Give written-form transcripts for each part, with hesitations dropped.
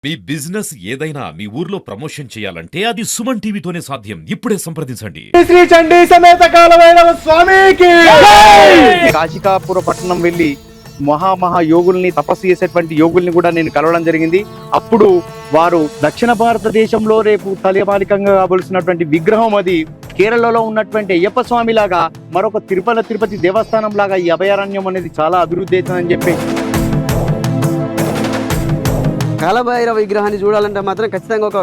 మీ business ఏదైనా మీ ఊర్లో promotion చేయాలంటే అది సుమన్ టీవీతోనే సాధ్యం. ఇప్పుడే సంప్రదించండి. శ్రీ చండీ సమేత కాలభైరవ స్వామికి కాశికాపుర పట్టణం వెళ్ళి మహా యోగుల్ని తపస్సు చేసేటువంటి యోగుల్ని కూడా నేను కలవడం జరిగింది. అప్పుడు వారు దక్షిణ భారతదేశంలో రేపు తలమాలికంగా కావలసినటువంటి విగ్రహం అది కేరళలో ఉన్నటువంటి అయ్యప్ప స్వామి లాగా మరొక తిరుపతి దేవస్థానం లాగా ఈ అభయారణ్యం అనేది చాలా అభివృద్ధి అవుతుందని చెప్పి కాలభైరవ విగ్రహాన్ని చూడాలంటే మాత్రం ఖచ్చితంగా ఒక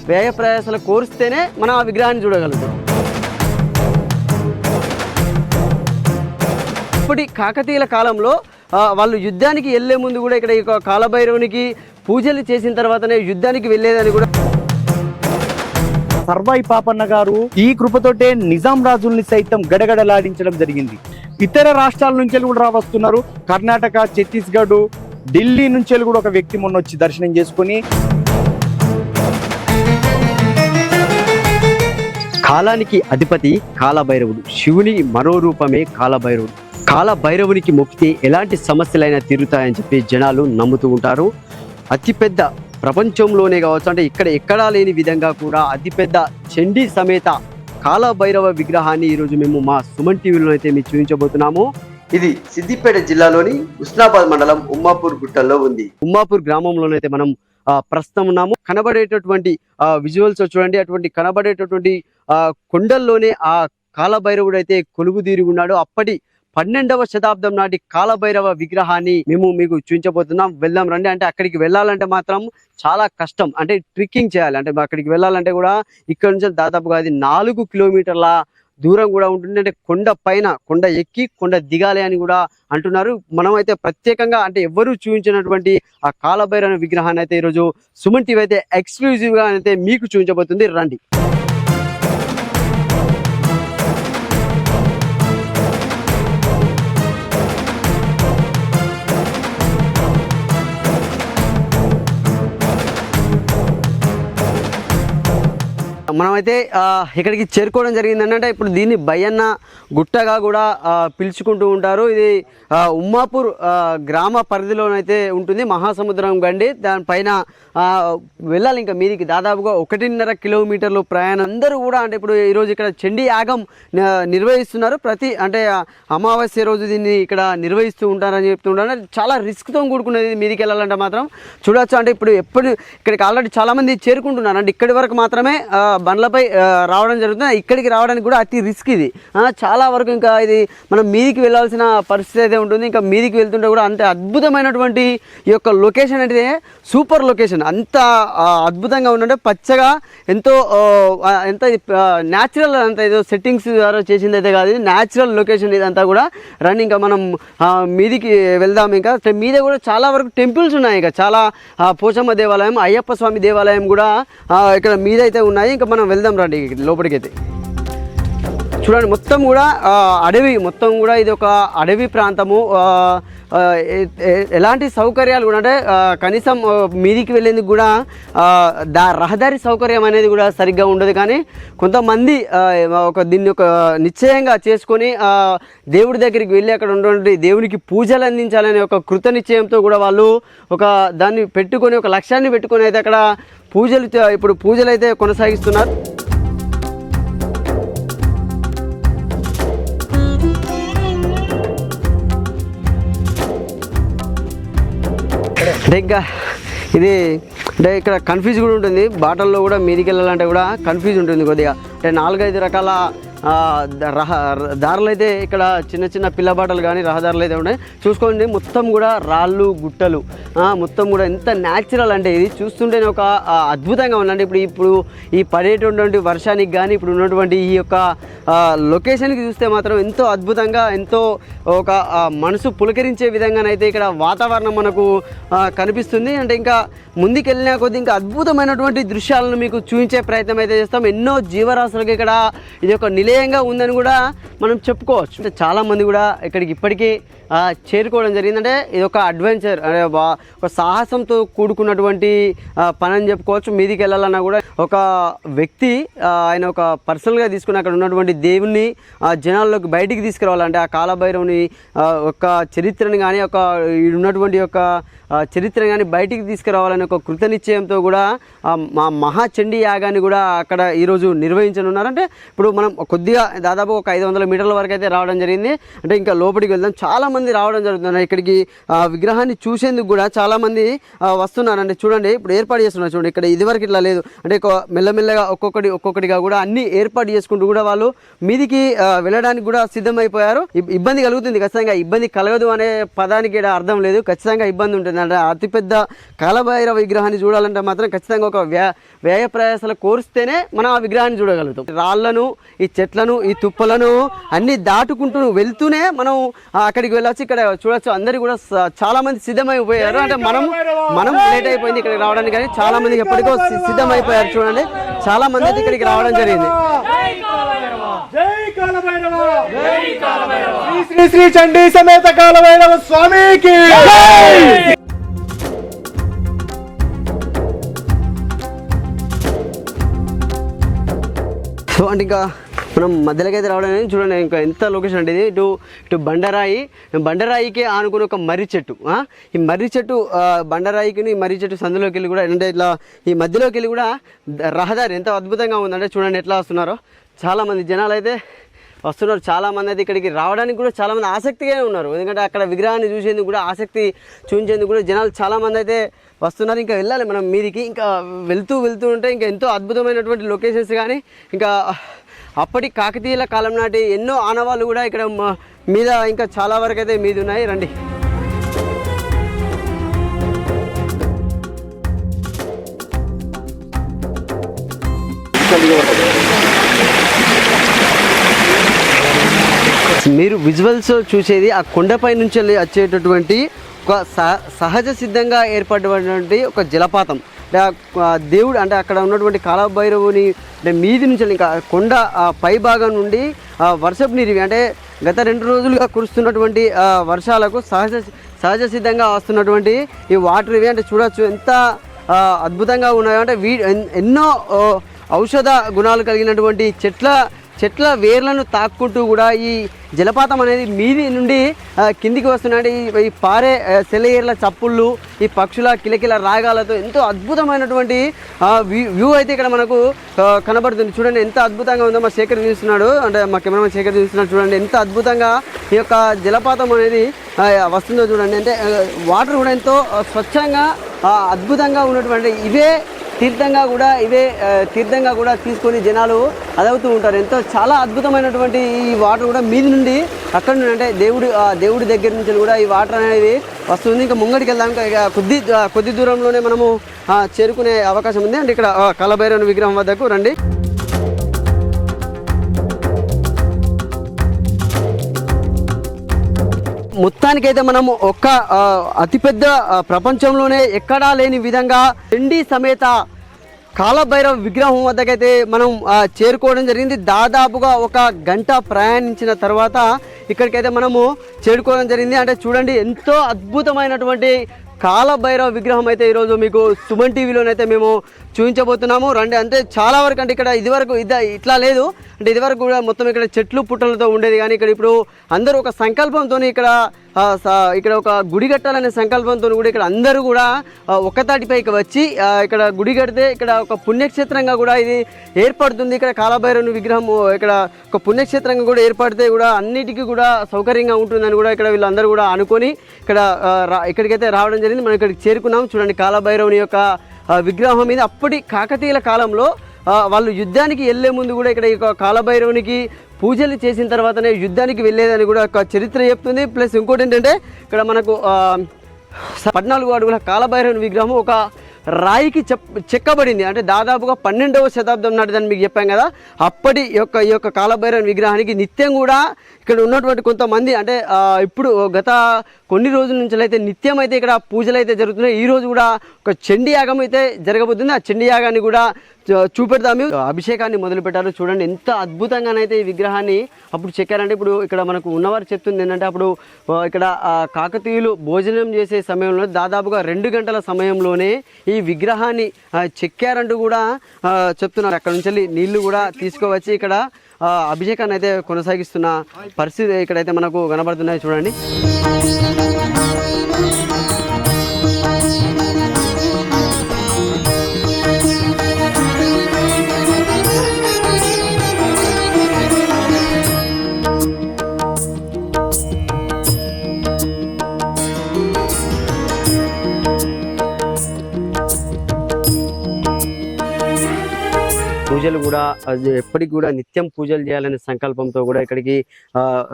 వ్యయ ప్రయాసాలు కోరిస్తేనే మనం ఆ విగ్రహాన్ని చూడగలుగుతాం. ఇప్పటి కాకతీయుల కాలంలో వాళ్ళు యుద్ధానికి వెళ్ళే ముందు కూడా ఇక్కడ ఈ కాలభైరవునికి పూజలు చేసిన తర్వాతనే యుద్ధానికి వెళ్ళేదని కూడా సర్వాయి పాపన్న గారు ఈ కృపతోటే నిజాం రాజుల్ని సైతం గడగడలాడించడం జరిగింది. ఇతర రాష్ట్రాల నుంచి కూడా వస్తున్నారు. కర్ణాటక, ఛత్తీస్గఢ్, ఢిల్లీ నుంచి కూడా ఒక వ్యక్తి మొన్న వచ్చి దర్శనం చేసుకుని కాలానికి అధిపతి కాలభైరవుడు, శివుని మరో రూపమే కాలభైరవుడు. కాలభైరవునికి మొక్కితే ఎలాంటి సమస్యలైనా తీరుతాయని చెప్పి జనాలు నమ్ముతూ ఉంటారు. అతిపెద్ద ప్రపంచంలోనే కావచ్చు, అంటే ఎక్కడా లేని విధంగా కూడా అతిపెద్ద చండీ సమేత కాలభైరవ విగ్రహాన్ని ఈరోజు మేము మా సుమన్ టీవీలో అయితే మీకు చూపించబోతున్నాము. ఇది సిద్దిపేట జిల్లాలోని ఉస్నాబాద్ మండలం ఉమ్మాపూర్ గుట్టల్లో ఉంది. ఉమ్మాపూర్ గ్రామంలోనైతే మనం ప్రస్తుతం ఉన్నాము. కనబడేటటువంటి విజువల్స్ చూడండి. అటువంటి కనబడేటటువంటి కొండల్లోనే ఆ కాలభైరవుడు అయితే కొలువుదీరి ఉన్నాడు. అప్పటి 12వ శతాబ్దం నాటి కాలభైరవ విగ్రహాన్ని మేము మీకు చూపించబోతున్నాం. వెళ్దాం రండి. అంటే అక్కడికి వెళ్ళాలంటే మాత్రం చాలా కష్టం, అంటే ట్రిక్కింగ్ చేయాలి. అంటే అక్కడికి వెళ్ళాలంటే కూడా ఇక్కడ నుంచి దాదాపుగా అది 4 కిలోమీటర్ల దూరం కూడా ఉంటుంది. అంటే కొండ ఎక్కి కొండ దిగాలి అని కూడా అంటున్నారు. మనం అయితే ప్రత్యేకంగా అంటే ఎవరు చూపించినటువంటి ఆ కాలభైరవ విగ్రహాన్ని అయితే ఈరోజు సుమన్ టీవీ అయితే ఎక్స్క్లూజివ్ గా అయితే మీకు చూపించబోతుంది. రండి. మనమైతే ఇక్కడికి చేరుకోవడం జరిగింది. అంటే ఇప్పుడు దీన్ని బయ్యన్న గుట్టగా కూడా పిలుచుకుంటూ ఉంటారు. ఇది ఉమ్మాపూర్ గ్రామ పరిధిలోనైతే ఉంటుంది. మహాసముద్రం గండి దానిపైన వెళ్ళాలి. ఇంకా మీదికి దాదాపుగా 1.5 కిలోమీటర్లు ప్రయాణం. అందరూ కూడా అంటే ఇప్పుడు ఈరోజు ఇక్కడ చండీ యాగం నిర్వహిస్తున్నారు. అంటే అమావాస్య రోజు దీన్ని ఇక్కడ నిర్వహిస్తూ ఉంటారని చెప్తుంటారు. చాలా రిస్క్తో కూడుకున్నది. మీదికి వెళ్ళాలంటే మాత్రం చూడొచ్చు. అంటే ఇప్పుడు ఇక్కడికి ఆల్రెడీ చాలామంది చేరుకుంటున్నారు. అంటే ఇక్కడి వరకు మాత్రమే బండ్లపై రావడం జరుగుతుంది. ఇక్కడికి రావడానికి కూడా అతి రిస్క్ ఇది. చాలా వరకు ఇంకా ఇది మనం మీదికి వెళ్ళాల్సిన పరిస్థితి అయితే ఉంటుంది. ఇంకా మీదికి వెళ్తుంటే కూడా అంతే అద్భుతమైనటువంటి ఈ యొక్క లొకేషన్ అంటే సూపర్ లొకేషన్. అంత అద్భుతంగా ఉందంటే పచ్చగా ఎంత న్యాచురల్, అంత ఏదో సెట్టింగ్స్ ద్వారా చేసింది అయితే కాదు, న్యాచురల్ లొకేషన్ ఇదంతా కూడా. రండి ఇంకా మనం మీదికి వెళ్దాం. ఇంకా మీద కూడా చాలా వరకు టెంపుల్స్ ఉన్నాయి. ఇక చాలా పోచమ్మ దేవాలయం, అయ్యప్ప స్వామి దేవాలయం కూడా ఇక్కడ మీద అయితే ఉన్నాయి. ఇంకా మనం వెళ్దాం రండి లోపలికైతే. చూడండి మొత్తం కూడా అడవి, మొత్తం కూడా ఇది ఒక అడవి ప్రాంతము. ఎలాంటి సౌకర్యాలు కూడా అంటే కనీసం మీదికి వెళ్ళేందుకు కూడా రహదారి సౌకర్యం అనేది కూడా సరిగ్గా ఉండదు. కానీ కొంతమంది దీన్ని ఒక నిశ్చయంగా చేసుకొని దేవుడి దగ్గరికి వెళ్ళి అక్కడ ఉన్నటువంటి దేవునికి పూజలు అందించాలనే ఒక కృత నిశ్చయంతో కూడా వాళ్ళు దాన్ని పెట్టుకొని ఒక లక్ష్యాన్ని పెట్టుకొని అయితే అక్కడ పూజలు అయితే కొనసాగిస్తున్నారు. అంటే ఇంకా ఇది అంటే ఇక్కడ కన్ఫ్యూజ్ కూడా ఉంటుంది. బాటల్లో కూడా మీదికి వెళ్ళాలంటే కూడా కన్ఫ్యూజ్ ఉంటుంది కొద్దిగా. అంటే 4-5 రకాల దారులు అయితే ఇక్కడ చిన్న పిల్లబాటలు కానీ రహదారులు అయితే ఉన్నాయి. చూసుకోండి మొత్తం కూడా రాళ్ళు గుట్టలు, మొత్తం కూడా ఎంత న్యాచురల్ అంటే ఇది చూస్తుంటేనే ఒక అద్భుతంగా ఉందండి. ఇప్పుడు ఈ పడేటటువంటి వర్షానికి కానీ ఇప్పుడు ఉన్నటువంటి ఈ యొక్క లొకేషన్కి చూస్తే మాత్రం ఎంతో అద్భుతంగా, ఎంతో ఒక మనసు పులకరించే విధంగానైతే ఇక్కడ వాతావరణం మనకు కనిపిస్తుంది. అంటే ఇంకా ముందుకు వెళ్ళినా కొద్ది ఇంకా అద్భుతమైనటువంటి దృశ్యాలను మీకు చూపించే ప్రయత్నం అయితే చేస్తాం. ఎన్నో జీవరాశులకు ఇక్కడ ఇది ఒక నిలయం ధ్యేయంగా ఉందని కూడా మనం చెప్పుకోవచ్చు. అంటే చాలామంది కూడా ఇక్కడికి ఇప్పటికీ చేరుకోవడం జరిగింది. అంటే ఇది ఒక అడ్వెంచర్, అంటే ఒక సాహసంతో కూడుకున్నటువంటి పని అని చెప్పుకోవచ్చు. మీదికి వెళ్ళాలన్నా కూడా ఒక వ్యక్తి ఆయన ఒక పర్సనల్గా తీసుకుని అక్కడ ఉన్నటువంటి దేవుణ్ణి జనాల్లోకి బయటికి తీసుకురావాలంటే ఆ కాలభైరవుని ఒక చరిత్రని కానీ ఒక ఉన్నటువంటి యొక్క చరిత్రని కానీ బయటికి తీసుకురావాలని ఒక కృతనిశ్చయంతో కూడా మా మహాచండీ యాగాన్ని కూడా అక్కడ ఈరోజు నిర్వహించనున్నారు. అంటే ఇప్పుడు మనం కొద్దిగా దాదాపు ఒక 500 మీటర్ల వరకు అయితే రావడం జరిగింది. అంటే ఇంకా లోపలికి వెళ్దాం. చాలామంది రావడం జరుగుతుంది ఇక్కడికి. విగ్రహాన్ని చూసేందుకు కూడా చాలామంది వస్తున్నారు. అంటే చూడండి ఇప్పుడు ఏర్పాటు చేస్తున్నారు. చూడండి ఇక్కడ ఇదివరకు ఇట్లా లేదు. అంటే మెల్లమెల్లగా ఒక్కొక్కటిగా కూడా అన్ని ఏర్పాటు చేసుకుంటూ కూడా వాళ్ళు మీదికి వెళ్ళడానికి కూడా సిద్ధమైపోయారు. ఇబ్బంది కలుగుతుంది ఖచ్చితంగా. ఇబ్బంది కలగదు అనే పదానికి అర్థం లేదు. ఖచ్చితంగా ఇబ్బంది ఉంటుంది. అంటే అతిపెద్ద కాలభైరవ విగ్రహాన్ని చూడాలంటే మాత్రం ఖచ్చితంగా ఒక వ్యయ ప్రయాసాలు కోరిస్తేనే మనం ఆ విగ్రహాన్ని చూడగలుగుతాం. రాళ్లను, ఈ చెట్లను, ఈ తుప్పలను అన్ని దాటుకుంటూ వెళ్తూనే మనం అక్కడికి వెళ్ళొచ్చు. ఇక్కడ చూడొచ్చు అందరు కూడా చాలా మంది సిద్ధమైపోయారు. అంటే మనం లేట్ అయిపోయింది ఇక్కడికి రావడానికి, కానీ చాలా మంది ఎప్పటికో సిద్ధమైపోయారు. చూడండి చాలా మంది అయితే ఇక్కడికి రావడం జరిగింది. శ్రీ శ్రీ చండీ సమేత కాలభైరవ స్వామికి. సో అంటే ఇంకా మనం మధ్యలోకి అయితే రావడం చూడండి. ఇంకా ఎంత లొకేషన్ అంటే ఇది ఇటు బండరాయికి ఆనుకుని ఒక మర్రి చెట్టు. ఈ మర్రి చెట్టు బండరాయికి మర్రి చెట్టు సందులోకి వెళ్ళి కూడా అంటే ఇట్లా ఈ మధ్యలోకి వెళ్ళి కూడా రహదారి ఎంత అద్భుతంగా ఉందంటే చూడండి ఎట్లా వస్తున్నారో. చాలామంది జనాలు అయితే వస్తున్నారు. చాలామంది అయితే ఇక్కడికి రావడానికి కూడా చాలామంది ఆసక్తిగా ఉన్నారు. ఎందుకంటే అక్కడ విగ్రహాన్ని చూసేందుకు కూడా ఆసక్తి చూపించేందుకు కూడా జనాలు చాలామంది అయితే వస్తున్నారు. ఇంకా వెళ్ళాలి మనం మీదికి. ఇంకా వెళ్తూ ఉంటే ఇంకా ఎంతో అద్భుతమైనటువంటి లొకేషన్స్ కానీ ఇంకా అప్పటి కాకతీయుల కాలం నాటి ఎన్నో ఆనవాళ్ళు కూడా ఇక్కడ మీద ఇంకా చాలా వరకు అయితే మీద ఉన్నాయి. రండి. మీరు విజువల్స్ చూసేది ఆ కొండపై నుంచి వచ్చేటటువంటి ఒక సహజ సిద్ధంగా ఏర్పడినటువంటి ఒక జలపాతం. దేవుడు అంటే అక్కడ ఉన్నటువంటి కాలభైరవుని అంటే మీది నుంచి ఇంకా కొండ పై భాగం నుండి వర్షపు నీరు అంటే గత 2 రోజులుగా కురుస్తున్నటువంటి వర్షాలకు సహజ సిద్ధంగా వస్తున్నటువంటి ఈ వాటర్ ఇవి. అంటే చూడొచ్చు ఎంత అద్భుతంగా ఉన్నాయో. అంటే ఎన్నో ఔషధ గుణాలు కలిగినటువంటి చెట్ల వేర్లను తాక్కుంటూ కూడా ఈ జలపాతం అనేది మీది నుండి కిందికి వస్తున్నాయి. ఈ పారే సెలయేర్ల చప్పుళ్ళు, ఈ పక్షుల కిలకిల రాగాలతో ఎంతో అద్భుతమైనటువంటి వ్యూ అయితే ఇక్కడ మనకు కనబడుతుంది. చూడండి ఎంత అద్భుతంగా ఉందో. మా శేఖర్ చూస్తున్నాడు, అంటే మా కెమెరామెన్ శేఖర్ చూస్తున్నాడు. చూడండి ఎంత అద్భుతంగా ఈ యొక్క జలపాతం అనేది వస్తుందో చూడండి. అంటే వాటర్ కూడా ఎంతో స్వచ్ఛంగా అద్భుతంగా ఉన్నటువంటి ఇవే తీర్థంగా కూడా తీసుకొని జనాలు అదవుతూ ఉంటారు. ఎంతో చాలా అద్భుతమైనటువంటి ఈ వాటర్ కూడా మీది నుండి అక్కడ నుండి అంటే దేవుడి దగ్గర నుంచి కూడా ఈ వాటర్ అనేది వస్తుంది. ఇంకా ముంగడికి వెళ్దాం. ఇంకా కొద్ది దూరంలోనే మనము చేరుకునే అవకాశం ఉంది. అంటే ఇక్కడ కాలభైరవుని విగ్రహం వద్దకు రండి. మొత్తానికైతే మనం ఒక అతిపెద్ద ప్రపంచంలోనే ఎక్కడా లేని విధంగా చండీ సమేత కాలభైరవ విగ్రహం వద్దకైతే మనం చేరుకోవడం జరిగింది. దాదాపుగా 1 గంట ప్రయాణించిన తర్వాత ఇక్కడికైతే మనము చేరుకోవడం జరిగింది. అంటే చూడండి ఎంతో అద్భుతమైనటువంటి కాలభైరవ విగ్రహం అయితే ఈరోజు మీకు సుమన్ టీవీలోనైతే మేము చూపించబోతున్నాము. రండి. అంటే చాలా వరకు అంటే ఇక్కడ ఇదివరకు ఇట్లా లేదు. అంటే ఇదివరకు కూడా మొత్తం ఇక్కడ చెట్లు పుట్టలతో ఉండేది. కానీ ఇక్కడ ఇప్పుడు అందరూ ఒక సంకల్పంతో ఇక్కడ ఒక గుడి కట్టాలనే సంకల్పంతో కూడా ఇక్కడ అందరూ కూడా ఒక్కతాటిపైకి వచ్చి ఇక్కడ గుడి కడితే ఇక్కడ ఒక పుణ్యక్షేత్రంగా కూడా ఇది ఏర్పడుతుంది. ఇక్కడ కాలభైరవుని విగ్రహం ఇక్కడ ఒక పుణ్యక్షేత్రంగా కూడా ఏర్పడితే కూడా అన్నిటికీ కూడా సౌకర్యంగా ఉంటుందని కూడా ఇక్కడ వీళ్ళందరూ కూడా అనుకొని ఇక్కడికైతే రావడం జరిగింది. మనం ఇక్కడికి చేరుకున్నాం. చూడండి కాలభైరవుని యొక్క విగ్రహం మీద అప్పటి కాకతీయుల కాలంలో వాళ్ళు యుద్ధానికి వెళ్లే ముందు కూడా ఇక్కడ ఈ కాలభైరవునికి పూజలు చేసిన తర్వాతనే యుద్ధానికి వెళ్ళేదని కూడా ఒక చరిత్ర చెప్తుంది. ప్లస్ ఇంకోటి ఏంటంటే ఇక్కడ మనకు 14 అడుగుల కాలభైరవుని విగ్రహం ఒక రాయికి చెక్కబడింది. అంటే దాదాపుగా 12వ శతాబ్దం నాటిదని మీకు చెప్పాం కదా. అప్పటి ఈ యొక్క కాలభైరవుని విగ్రహానికి నిత్యం కూడా ఇక్కడ ఉన్నటువంటి కొంతమంది అంటే ఇప్పుడు గత కొన్ని రోజుల నుంచి అయితే నిత్యం అయితే ఇక్కడ పూజలు అయితే జరుగుతున్నాయి. ఈరోజు కూడా ఒక చండీ యాగం అయితే జరగబోతుంది. ఆ చండీ యాగాన్ని కూడా చూపెడతాము. అభిషేకాన్ని మొదలు పెట్టారు. చూడండి ఎంత అద్భుతంగానైతే ఈ విగ్రహాన్ని అప్పుడు చెక్కారంటే, ఇప్పుడు ఇక్కడ మనకు ఉన్నవారు చెప్తుంది ఏంటంటే, అప్పుడు ఇక్కడ కాకతీయులు భోజనం చేసే సమయంలో దాదాపుగా 2 గంటల సమయంలోనే ఈ విగ్రహాన్ని చెక్కారంటూ కూడా చెప్తున్నారు. అక్కడ నుంచి నీళ్లు కూడా తీసుకువచ్చి ఇక్కడ అభిషేకాన్ని అయితే కొనసాగిస్తున్న పరిస్థితి ఇక్కడైతే మనకు కనబడుతున్నాయి. చూడండి. పూజలు కూడా ఎప్పటికి కూడా నిత్యం పూజలు చేయాలనే సంకల్పంతో కూడా ఇక్కడికి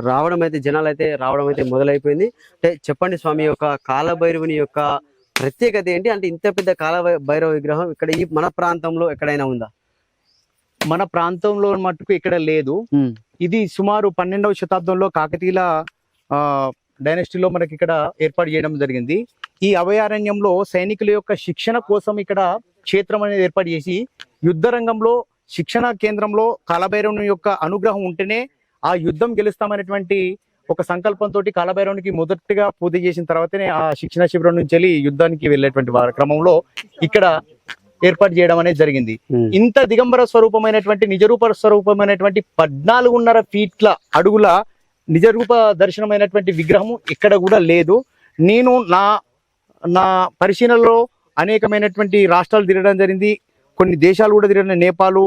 రావడం అయితే జనాలు అయితే రావడం అయితే మొదలైపోయింది. అంటే చెప్పండి స్వామి, యొక్క కాలభైరవుని యొక్క ప్రత్యేకత ఏంటి? అంటే ఇంత పెద్ద కాలభైరవ విగ్రహం ఇక్కడ ఈ మన ప్రాంతంలో ఎక్కడైనా ఉందా? మన ప్రాంతంలో మట్టుకు ఇక్కడ లేదు. ఇది సుమారు 12వ శతాబ్దంలో కాకతీయుల డైనస్టీలో మనకి ఇక్కడ ఏర్పాటు చేయడం జరిగింది. ఈ అభయారణ్యంలో సైనికుల యొక్క శిక్షణ కోసం ఇక్కడ క్షేత్రం అనేది ఏర్పాటు చేసి, యుద్ధ రంగంలో శిక్షణ కేంద్రంలో కాలభైరవుని యొక్క అనుగ్రహం ఉంటేనే ఆ యుద్ధం గెలుస్తామనేటువంటి ఒక సంకల్పంతో కాలభైరవునికి మొదటిగా పూజ చేసిన తర్వాతనే ఆ శిక్షణ శిబిరం నుంచి వెళ్ళి యుద్ధానికి వెళ్ళేటువంటి క్రమంలో ఇక్కడ ఏర్పాటు చేయడం అనేది జరిగింది. ఇంత దిగంబర స్వరూపమైనటువంటి నిజరూప స్వరూపమైనటువంటి 14.5 ఫీట్ల అడుగుల నిజరూప దర్శనమైనటువంటి విగ్రహము ఇక్కడ కూడా లేదు. నేను నా పరిశీలనలో అనేకమైనటువంటి రాష్ట్రాలు తిరగడం జరిగింది, కొన్ని దేశాలు కూడా తిరగడం, నేపాల్,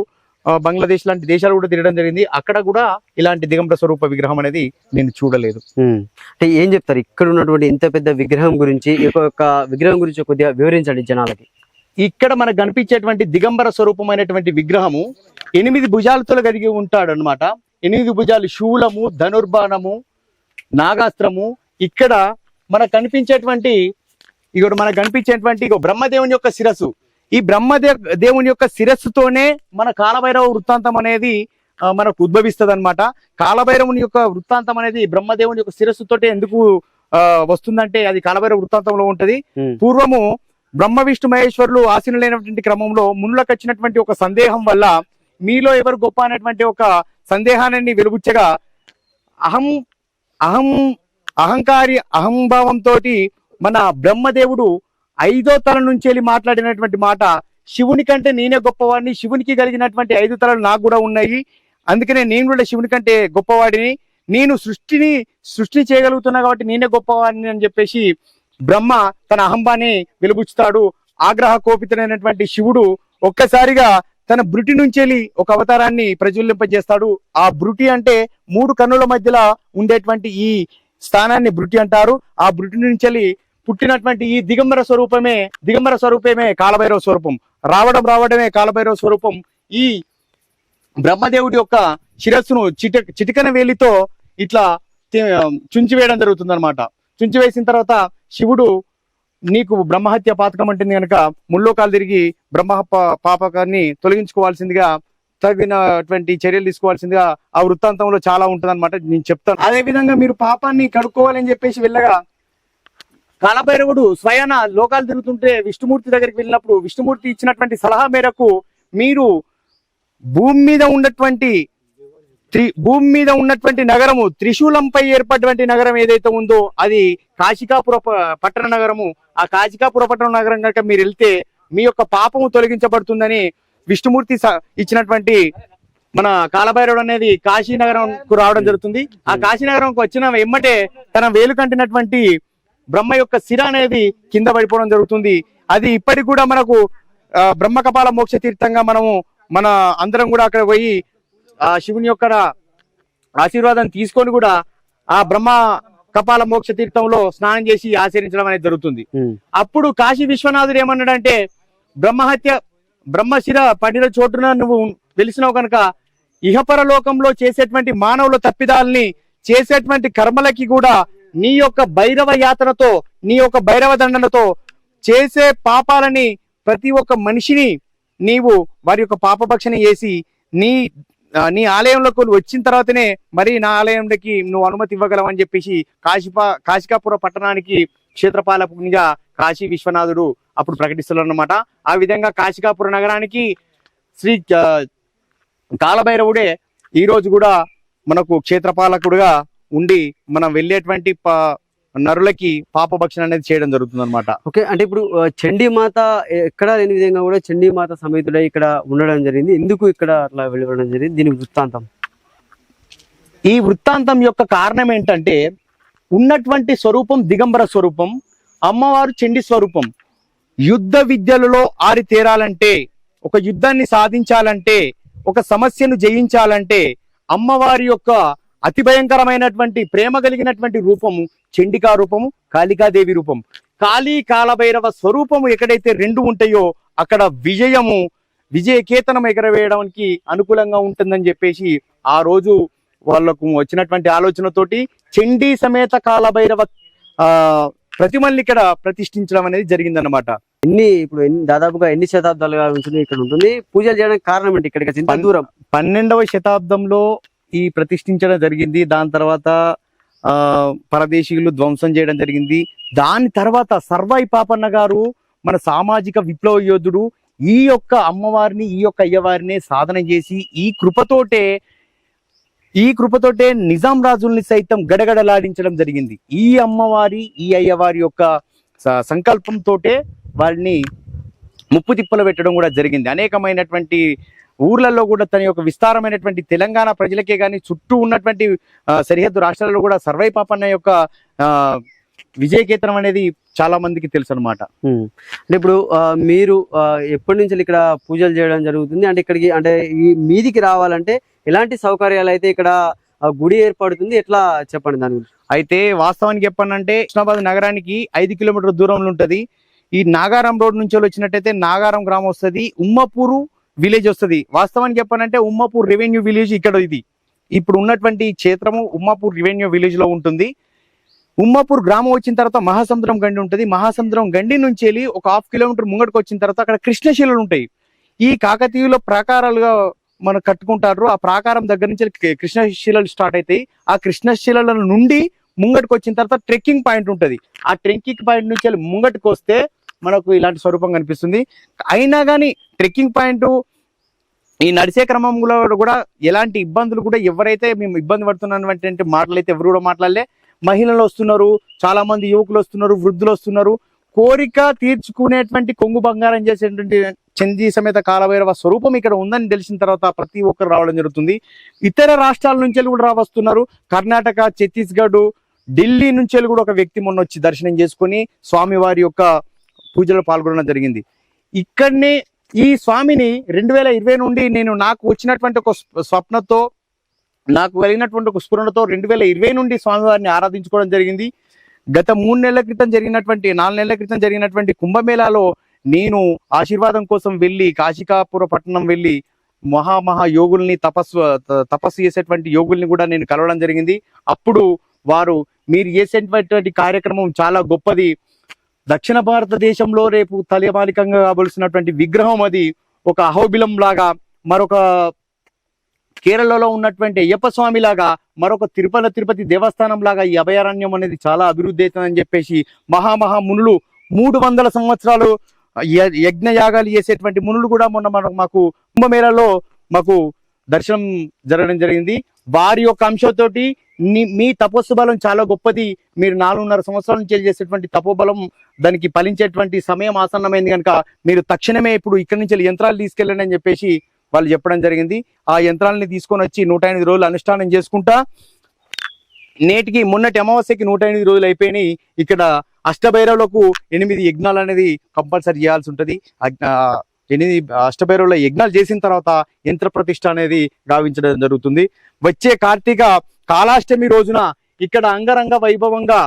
బంగ్లాదేశ్ లాంటి దేశాలు కూడా తిరగడం జరిగింది. అక్కడ కూడా ఇలాంటి దిగంబర స్వరూప విగ్రహం అనేది నేను చూడలేదు. అంటే ఏం చెప్తారు ఇక్కడ ఉన్నటువంటి ఇంత పెద్ద విగ్రహం గురించి? ఈ యొక్క విగ్రహం గురించి కొద్దిగా వివరించండి జనాలకి. ఇక్కడ మనకు కనిపించేటువంటి దిగంబర స్వరూపమైనటువంటి విగ్రహము 8 భుజాలతో కలిగి ఉంటాడు అనమాట. 8 భుజాలు, శూలము, ధనుర్బాణము, నాగాస్త్రము. ఇక్కడ మనకు కనిపించేటువంటి బ్రహ్మదేవుని యొక్క శిరస్సు. ఈ దేవుని యొక్క శిరస్సుతోనే మన కాలభైరవ వృత్తాంతం అనేది మనకు ఉద్భవిస్తుంది అనమాట. కాలభైరవుని యొక్క వృత్తాంతం అనేది బ్రహ్మదేవుని యొక్క శిరస్సుతోటే ఎందుకు వస్తుందంటే అది కాలభైరవ వృత్తాంతంలో ఉంటది. పూర్వము బ్రహ్మ విష్ణు మహేశ్వరులు ఆసీనులైనటువంటి క్రమంలో మునులకు వచ్చినటువంటి ఒక సందేహం వల్ల మీలో ఎవరు గొప్ప అనేటువంటి ఒక సందేహాన్ని వెలుబుచ్చగా అహంభావంతో మన బ్రహ్మదేవుడు 5వ తల నుంచి వెళ్ళి మాట్లాడినటువంటి మాట, శివుని కంటే నేనే గొప్పవాడిని, శివునికి కలిగినటువంటి 5 తలలు నాకు కూడా ఉన్నాయి, అందుకనే నేను కూడా శివుని కంటే గొప్పవాడిని, నేను సృష్టి చేయగలుగుతున్నా కాబట్టి నేనే గొప్పవాడిని అని చెప్పేసి బ్రహ్మ తన అహంబాన్ని వెలుబుచ్చుతాడు. ఆగ్రహ కోపితుడైనటువంటి శివుడు ఒక్కసారిగా తన బృటి నుంచి వెళ్ళి ఒక అవతారాన్ని ప్రజ్వలింపజేస్తాడు. ఆ బృటి అంటే 3 కన్నుల మధ్యలో ఉండేటువంటి ఈ స్థానాన్ని బృటి అంటారు. ఆ బృటి నుంచి వెళ్ళి పుట్టినటువంటి ఈ దిగంబర స్వరూపమే కాలభైరవ స్వరూపం. రావడమే కాలభైరవ స్వరూపం. ఈ బ్రహ్మదేవుడి యొక్క శిరస్సును చిటికన వేలితో ఇట్లా చుంచివేయడం జరుగుతుంది అనమాట. చుంచివేసిన తర్వాత శివుడు, నీకు బ్రహ్మహత్య పాతకం అంటుంది కనుక ముల్లోకాలు తిరిగి బ్రహ్మ పాపకాన్ని తొలగించుకోవాల్సిందిగా తగినటువంటి చర్యలు తీసుకోవాల్సిందిగా ఆ వృత్తాంతంలో చాలా ఉంటదన్నమాట. నేను చెప్తాను. అదే విధంగా మీరు పాపాన్ని కడుక్కోవాలని చెప్పేసి వెళ్ళగా కాలభైరవుడు స్వయాన లోకాలు తిరుగుతుంటే విష్ణుమూర్తి దగ్గరికి వెళ్ళినప్పుడు విష్ణుమూర్తి ఇచ్చినటువంటి సలహా మేరకు మీరు భూమి మీద ఉన్నటువంటి నగరము, త్రిశూలంపై ఏర్పడినటువంటి నగరం ఏదైతే ఉందో అది కాశికాపుర పట్టణ నగరము. ఆ కాశికాపుర పట్టణ నగరం కనుక మీరు వెళ్తే మీ యొక్క పాపము తొలగించబడుతుందని విష్ణుమూర్తి ఇచ్చినటువంటి మన కాలభైరవుడు అనేది కాశీనగరంకు రావడం జరుగుతుంది. ఆ కాశీనగరంకు వచ్చిన ఎమ్మటే తన వేలు కంటినటువంటి బ్రహ్మ యొక్క శిర అనేది కింద పడిపోవడం జరుగుతుంది. అది ఇప్పటికి కూడా మనకు బ్రహ్మ కపాల మోక్ష తీర్థంగా మన అందరం కూడా అక్కడ పోయి ఆ శివుని యొక్క ఆశీర్వాదం తీసుకొని కూడా ఆ బ్రహ్మ కపాల మోక్ష తీర్థంలో స్నానం చేసి ఆచరించడం అనేది జరుగుతుంది. అప్పుడు కాశీ విశ్వనాథుడు ఏమన్నాడంటే, బ్రహ్మశిర పడిన చోటున నువ్వు వెలిసినావు కనుక ఇహపర లోకంలో చేసేటువంటి మానవుల తప్పిదాలని, చేసేటువంటి కర్మలకి కూడా నీ యొక్క భైరవ యాతనతో, నీ యొక్క భైరవ దండనతో చేసే పాపాలని ప్రతి ఒక్క మనిషిని నీవు వారి యొక్క పాపభక్షణ చేసి నీ ఆలయంలోకి వచ్చిన తర్వాతనే మరి నా ఆలయంలోకి నువ్వు అనుమతి ఇవ్వగలవని చెప్పేసి కాశికాపుర పట్టణానికి క్షేత్రపాలకునిగా కాశీ విశ్వనాథుడు అప్పుడు ప్రకటిస్తున్నాడు అన్నమాట. ఆ విధంగా కాశికాపుర నగరానికి శ్రీ కాలభైరవుడే ఈ రోజు కూడా మనకు క్షేత్రపాలకుడుగా ఉండి మనం వెళ్ళేటువంటి నరులకి పాపభక్షణ అనేది చేయడం జరుగుతుంది అనమాట. ఓకే, అంటే ఇప్పుడు చండీ మాత ఎక్కడా లేని విధంగా కూడా చండీ మాత సమేతుడై ఇక్కడ ఉండడం జరిగింది. ఎందుకు ఇక్కడ అట్లా వెళ్ళడం జరిగింది, దీని వృత్తాంతం? ఈ వృత్తాంతం యొక్క కారణం ఏంటంటే ఉన్నటువంటి స్వరూపం దిగంబర స్వరూపం, అమ్మవారు చండీ స్వరూపం. యుద్ధ విద్యలలో ఆరితేరాలంటే, ఒక యుద్ధాన్ని సాధించాలంటే, ఒక సమస్యను జయించాలంటే అమ్మవారి యొక్క అతి భయంకరమైనటువంటి ప్రేమ కలిగినటువంటి రూపము చండికా రూపము, కాళికాదేవి రూపం. కాళీ కాలభైరవ స్వరూపము ఎక్కడైతే రెండు ఉంటాయో అక్కడ విజయకేతనం ఎగరవేయడానికి అనుకూలంగా ఉంటుందని చెప్పేసి ఆ రోజు వాళ్ళకు వచ్చినటువంటి ఆలోచనతోటి చండీ సమేత కాలభైరవ ప్రతిమల్ని ఇక్కడ ప్రతిష్ఠించడం అనేది జరిగిందన్నమాట. దాదాపుగా ఎన్ని శతాబ్దాలుగా ఉంటుంది ఇక్కడ ఉంటుంది? పూజలు చేయడానికి కారణం ఏంటి? ఇక్కడికి ఇంత దూరం 12వ శతాబ్దంలో ఈ ప్రతిష్ఠించడం జరిగింది. దాని తర్వాత పరదేశీయులు ధ్వంసం చేయడం జరిగింది. దాని తర్వాత సర్వాయి పాపన్న గారు మన సామాజిక విప్లవ యోధుడు ఈ యొక్క అమ్మవారిని, ఈ యొక్క అయ్యవారిని సాధన చేసి ఈ కృపతోటే నిజాం రాజుల్ని సైతం గడగడలాడించడం జరిగింది. ఈ అమ్మవారి, ఈ అయ్యవారి యొక్క సంకల్పంతోటే వారిని ముప్పు తిప్పలు పెట్టడం కూడా జరిగింది. అనేకమైనటువంటి ఊర్లలో కూడా తన యొక్క విస్తారమైనటువంటి తెలంగాణ ప్రజలకే కానీ చుట్టూ ఉన్నటువంటి సరిహద్దు రాష్ట్రాలలో కూడా సర్వై పాపన్న యొక్క విజయకేతనం అనేది చాలా మందికి తెలుసు అనమాట. అంటే ఇప్పుడు మీరు ఎప్పటి నుంచి ఇక్కడ పూజలు చేయడం జరుగుతుంది? అంటే ఇక్కడికి అంటే ఈ మీదికి రావాలంటే ఎలాంటి సౌకర్యాలు అయితే ఇక్కడ గుడి ఏర్పడుతుంది, ఎట్లా చెప్పండి దాని గురించి. అయితే వాస్తవానికి చెప్పానంటే హుస్నాబాద్ నగరానికి 5 కిలోమీటర్ల దూరంలో ఉంటది. ఈ నాగారం రోడ్ నుంచి వచ్చినట్టయితే నాగారం గ్రామం వస్తుంది, ఉమ్మపూరు విలేజ్ వస్తుంది. వాస్తవానికి చెప్పానంటే ఉమ్మపూర్ రెవెన్యూ విలేజ్ ఇక్కడ ఇది ఇప్పుడు ఉన్నటువంటి క్షేత్రము ఉమ్మపూర్ రెవెన్యూ విలేజ్ లో ఉంటుంది. ఉమ్మపూర్ గ్రామం వచ్చిన తర్వాత మహాసముద్రం గండి ఉంటుంది. మహాసముద్రం గండి నుంచి వెళ్ళి ఒక 1/2 కిలోమీటర్ ముంగడికి వచ్చిన తర్వాత అక్కడ కృష్ణశిలలు ఉంటాయి. ఈ కాకతీయుల ప్రాకారాలుగా మనం కట్టుకుంటారు. ఆ ప్రాకారం దగ్గర నుంచి కృష్ణశిలలు స్టార్ట్ అవుతాయి. ఆ కృష్ణశిలల నుండి ముంగటికి వచ్చిన తర్వాత ట్రెక్కింగ్ పాయింట్ ఉంటుంది. ఆ ట్రెక్కింగ్ పాయింట్ నుంచి వెళ్ళి ముంగటికి వస్తే మనకు ఇలాంటి స్వరూపం కనిపిస్తుంది. అయినా కానీ ట్రెక్కింగ్ పాయింట్ ఈ నడిచే క్రమంలో కూడా ఎలాంటి ఇబ్బందులు కూడా ఎవరైతే మేము ఇబ్బంది పడుతున్నటువంటి మాటలు అయితే ఎవరు కూడా మాట్లాడలే. మహిళలు వస్తున్నారు, చాలా మంది యువకులు వస్తున్నారు, వృద్ధులు వస్తున్నారు. కోరిక తీర్చుకునేటువంటి కొంగు బంగారం చేసేటువంటి చండీ సమేత కాలభైరవ స్వరూపం ఇక్కడ ఉందని తెలిసిన తర్వాత ప్రతి ఒక్కరు రావడం జరుగుతుంది. ఇతర రాష్ట్రాల నుంచి కూడా రావస్తున్నారు. కర్ణాటక, ఛత్తీస్గఢ్, ఢిల్లీ నుంచి కూడా ఒక వ్యక్తి మొన్న వచ్చి దర్శనం చేసుకుని స్వామివారి యొక్క పూజలో పాల్గొనడం జరిగింది. ఇక్కడనే ఈ స్వామిని 2020 నుండి నాకు వచ్చినటువంటి ఒక స్వప్నతో, నాకు కలిగినటువంటి ఒక స్ఫురణతో 2020 నుండి స్వామివారిని ఆరాధించుకోవడం జరిగింది. గత 4 నెలల క్రితం జరిగినటువంటి 4 నెలల క్రితం జరిగినటువంటి కుంభమేళాలో నేను ఆశీర్వాదం కోసం వెళ్ళి కాశీకాపుర పట్టణం వెళ్ళి మహా యోగుల్ని తపస్సు చేసేటువంటి యోగుల్ని కూడా నేను కలవడం జరిగింది. అప్పుడు వారు మీరు చేసేటువంటి కార్యక్రమం చాలా గొప్పది, దక్షిణ భారతదేశంలో రేపు తలమాలికంగా కావలసినటువంటి విగ్రహం అది ఒక అహోబిలం లాగా, మరొక కేరళలో ఉన్నటువంటి అయ్యప్ప స్వామి లాగా, మరొక తిరుపతి దేవస్థానం లాగా ఈ అభయారణ్యం అనేది చాలా అభివృద్ధి అవుతుందని చెప్పేసి మహా మునులు 300 సంవత్సరాలు యజ్ఞయాగాలు చేసేటువంటి మునులు కూడా మొన్న మాకు కుంభమేళలో మాకు దర్శనం జరగడం జరిగింది. వారి యొక్క అంశంతోటి మీ తపస్సు బలం చాలా గొప్పది, మీరు 4.5 సంవత్సరాల నుంచి చేసేటువంటి తపోబలం దానికి ఫలించేటువంటి సమయం ఆసన్నమైంది కనుక మీరు తక్షణమే ఇప్పుడు ఇక్కడి నుంచి యంత్రాలు తీసుకెళ్ళండి అని చెప్పేసి వాళ్ళు చెప్పడం జరిగింది. ఆ యంత్రాలని తీసుకొని వచ్చి 108 రోజులు అనుష్ఠానం చేసుకుంటా నేటికి మొన్నటి అమావాస్యకి 108 రోజులు అయిపోయినాయి. ఇక్కడ అష్టభైరవులకు 8 యజ్ఞాలు అనేది కంపల్సరీ చేయాల్సి ఉంటుంది. 8 అష్టభైరవుల యజ్ఞాలు చేసిన తర్వాత యంత్ర ప్రతిష్ఠ అనేది గావించడం జరుగుతుంది. వచ్చే కార్తీక కాళాష్టమి రోజున ఇక్కడ అంగరంగ వైభవంగా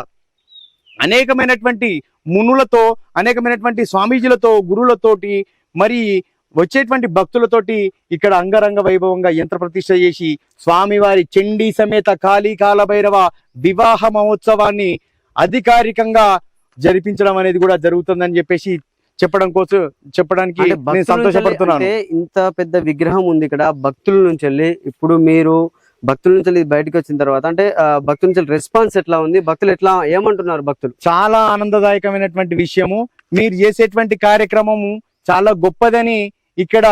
అనేకమైనటువంటి మునులతో, అనేకమైనటువంటి స్వామీజీలతో, గురువులతోటి, మరి వచ్చేటువంటి భక్తులతోటి ఇక్కడ అంగరంగ వైభవంగా యంత్ర ప్రతిష్ఠ చేసి స్వామివారి చండీ సమేత కాళీ కాలభైరవ వివాహ మహోత్సవాన్ని అధికారికంగా జరిపించడం అనేది కూడా జరుగుతుందని చెప్పేసి చెప్పడానికి నేను సంతోషపడుతున్నాను. ఇంత పెద్ద విగ్రహం ఉంది ఇక్కడ భక్తుల నుంచి వెళ్ళి, ఇప్పుడు మీరు భక్తుల నుంచి వెళ్ళి బయటకు వచ్చిన తర్వాత అంటే భక్తుల నుంచి రెస్పాన్స్ ఎట్లా ఉంది, భక్తులు ఎట్లా ఏమంటున్నారు? భక్తులు చాలా ఆనందదాయకమైనటువంటి విషయము, మీరు చేసేటువంటి కార్యక్రమము చాలా గొప్పదని ఇక్కడ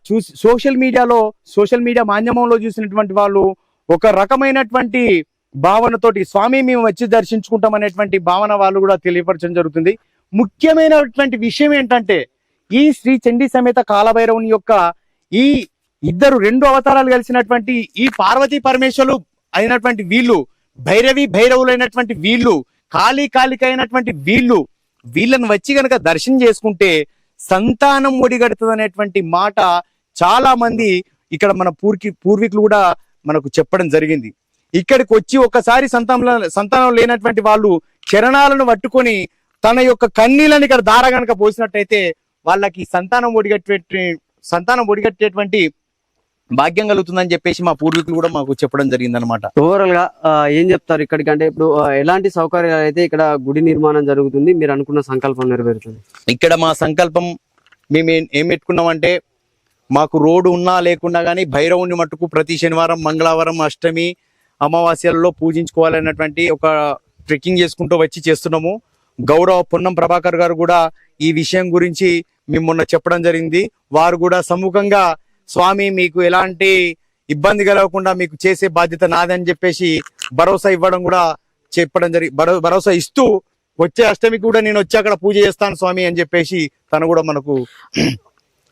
చూసి సోషల్ మీడియా మాధ్యమంలో చూసినటువంటి వాళ్ళు ఒక రకమైనటువంటి భావనతోటి స్వామి మేము వచ్చి దర్శించుకుంటాం అనేటువంటి భావన వాళ్ళు కూడా తెలియపరచడం జరుగుతుంది. ముఖ్యమైనటువంటి విషయం ఏంటంటే ఈ శ్రీ చండీ సమేత కాలభైరవుని యొక్క ఈ ఇద్దరు రెండు అవతారాలు కలిసినటువంటి ఈ పార్వతీ పరమేశ్వరులు అయినటువంటి వీళ్ళు, భైరవులైనటువంటి వీళ్ళు, కాళిక అయినటువంటి వీళ్ళని వచ్చి గనక దర్శనం చేసుకుంటే సంతానం ఒడిగడుతుంది అనేటువంటి మాట చాలా మంది ఇక్కడ మన పూర్వీకులు కూడా మనకు చెప్పడం జరిగింది. ఇక్కడికి వచ్చి ఒక్కసారి సంతానం లేనటువంటి వాళ్ళు చరణాలను పట్టుకొని తన యొక్క కన్నీళ్ళని ఇక్కడ దార గనక పోసినట్టయితే వాళ్ళకి సంతానం ఒడిగట్టేటువంటి భాగ్యం కలుగుతుందని చెప్పేసి మా పూర్వీకులు కూడా మాకు చెప్పడం జరిగింది అనమాట. ఓవరాల్ గా ఏం చెప్తారు ఇక్కడికి? అంటే ఇప్పుడు ఎలాంటి సౌకర్యాలు అయితే ఇక్కడ గుడి నిర్మాణం జరుగుతుంది, మీరు అనుకున్న సంకల్పం నెరవేరుతుంది? ఇక్కడ మా సంకల్పం మేము ఏం పెట్టుకున్నామంటే మాకు రోడ్డు ఉన్నా లేకున్నా కానీ భైరవుని మట్టుకు ప్రతి శనివారం, మంగళవారం, అష్టమి, అమావాస్యలలో పూజించుకోవాలన్నటువంటి ఒక ట్రెక్కింగ్ చేసుకుంటూ వచ్చి చేస్తున్నాము. గౌరవ పొన్నం ప్రభాకర్ గారు కూడా ఈ విషయం గురించి మేము మొన్న చెప్పడం జరిగింది. వారు కూడా సముఖంగా స్వామి మీకు ఎలాంటి ఇబ్బంది కలగకుండా మీకు చేసే బాధ్యత నాదని చెప్పేసి భరోసా ఇవ్వడం కూడా చెప్పడం భరోసా ఇస్తూ వచ్చే అష్టమికి కూడా నేను వచ్చి అక్కడ పూజ చేస్తాను స్వామి అని చెప్పేసి తను కూడా మనకు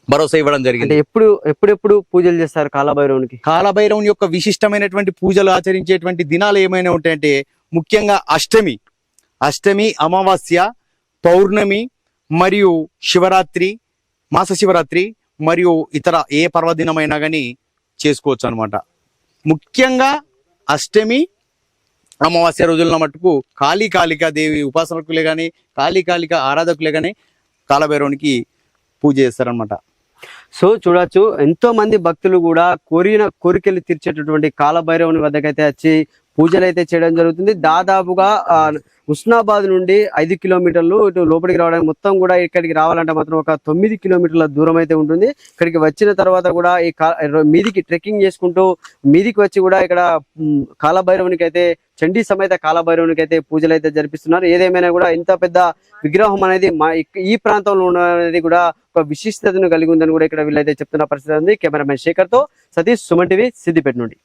భరోసా ఇవ్వడం జరిగింది. ఎప్పుడెప్పుడు పూజలు చేస్తారు కాలభైరవునికి? కాలభైరవుని యొక్క విశిష్టమైనటువంటి పూజలు ఆచరించేటువంటి దినాలు ఏమైనా ఉంటాయంటే ముఖ్యంగా అష్టమి, అమావాస్య, పౌర్ణమి మరియు శివరాత్రి, మాస శివరాత్రి మరియు ఇతర ఏ పర్వదినమైనా కానీ చేసుకోవచ్చు అనమాట. ముఖ్యంగా అష్టమి, అమావాస్య రోజుల మట్టుకు కాళికా దేవి ఉపాసకులే కానీ కాళికా ఆరాధకులే కానీ కాలభైరవునికి పూజ చేస్తారనమాట. సో చూడొచ్చు, ఎంతో మంది భక్తులు కూడా కోరికలు తీర్చేటటువంటి కాలభైరవుని వద్దకైతే వచ్చి పూజలు అయితే చేయడం జరుగుతుంది. దాదాపుగా ఉస్నాబాద్ నుండి 5 కిలోమీటర్లు ఇటు లోపలికి రావడానికి, మొత్తం కూడా ఇక్కడికి రావాలంటే మాత్రం ఒక 9 కిలోమీటర్ల దూరం అయితే ఉంటుంది. ఇక్కడికి వచ్చిన తర్వాత కూడా ఈ మీదికి ట్రెక్కింగ్ చేసుకుంటూ మీదికి వచ్చి కూడా ఇక్కడ కాలభైరవునికి అయితే, చండీ సమేత కాలభైరవునికి అయితే పూజలు అయితే జరిపిస్తున్నారు. ఏదేమైనా కూడా ఇంత పెద్ద విగ్రహం అనేది ఈ ప్రాంతంలో ఉన్నది కూడా ఒక విశిష్టతను కలిగి ఉందని కూడా ఇక్కడ వీళ్ళైతే చెప్తున్న పరిస్థితి ఉంది. కెమెరామెన్ శేఖర్ తో సతీష్, సుమన్ టీవీ, సిద్దిపేట నుండి.